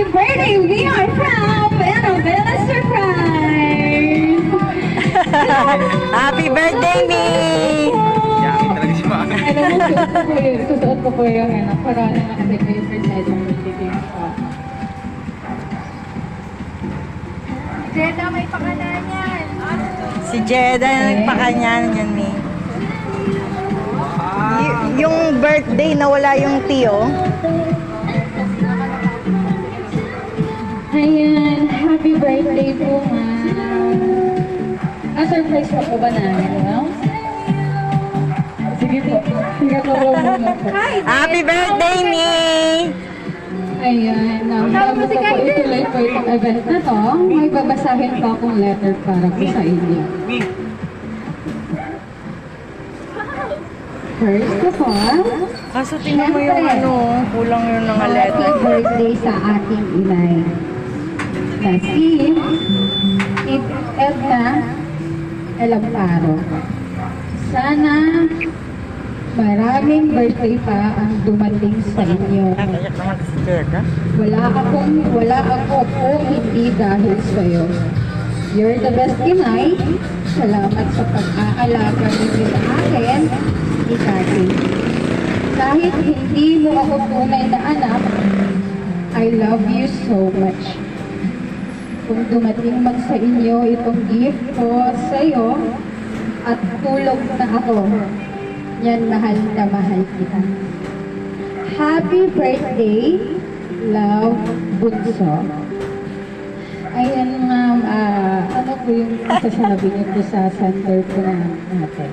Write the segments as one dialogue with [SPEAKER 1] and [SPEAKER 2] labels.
[SPEAKER 1] happy birthday! We are from Annabella Surprise!
[SPEAKER 2] Happy birthday, me!
[SPEAKER 3] Yakin talaga si Mama.
[SPEAKER 1] Alam mo, susuot ko po yung corona na kasi ko yung first side ng birthday ko po.
[SPEAKER 4] Jeda, may pangalan yan.
[SPEAKER 2] Si Jeda na nagpakanyan yan, me. Yung birthday na wala yung tiyo.
[SPEAKER 1] Ayan, happy birthday po, ma'am. Surprise pa po ba namin, no? Sige po. Sige po muna po.
[SPEAKER 2] Happy birthday, me!
[SPEAKER 1] Ayan, bago ko po ituloy po itong event na to, may babasahin po akong letter para po sa inyo. First of all,
[SPEAKER 2] Kaso tingnan mo yung ano, kulang yung
[SPEAKER 1] happy
[SPEAKER 2] letter.
[SPEAKER 1] birthday sa ating inay. Na si Edna Elamparo. Sana maraming birthday pa ang dumating sa inyo.
[SPEAKER 2] Nagayak naman si Jeda.
[SPEAKER 1] Wala ako po hindi dahil sa'yo. You're the best inay. Salamat sa pag-aalaga ninyo sa akin, ni Tati. Kahit hindi mo ako tunay na anak, I love you so much. Kung dumating man sa inyo itong gift ko sa'yo at tulog na ako, yan mahal na mahal kita. Happy birthday, love, Bunso. Ayan ma'am, ano po yung masasabi niyo po sa center po natin?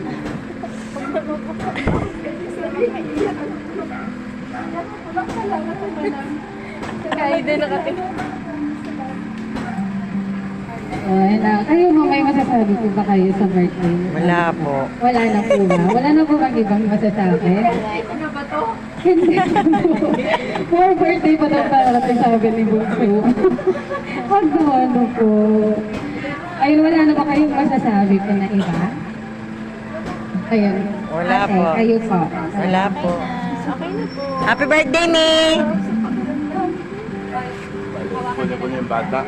[SPEAKER 4] Kahit din nakatingin.
[SPEAKER 1] Kayo mo, may masasabi po ba kayo sa birthday niyo?
[SPEAKER 2] Wala po.
[SPEAKER 1] Wala na po ba? Wala na po bang ibang masasabi?
[SPEAKER 4] Ano ba to?
[SPEAKER 1] Hindi po. More birthday pa daw parating sabi ni Bunso. Ano po? Ayun, wala na ba kayong masasabi po na iba? Ayun.
[SPEAKER 2] Wala
[SPEAKER 1] Ate,
[SPEAKER 2] po.
[SPEAKER 1] Kayo po.
[SPEAKER 2] Wala po.
[SPEAKER 4] Okay na po.
[SPEAKER 2] Happy birthday, me!
[SPEAKER 3] Pwede po niya yung bata.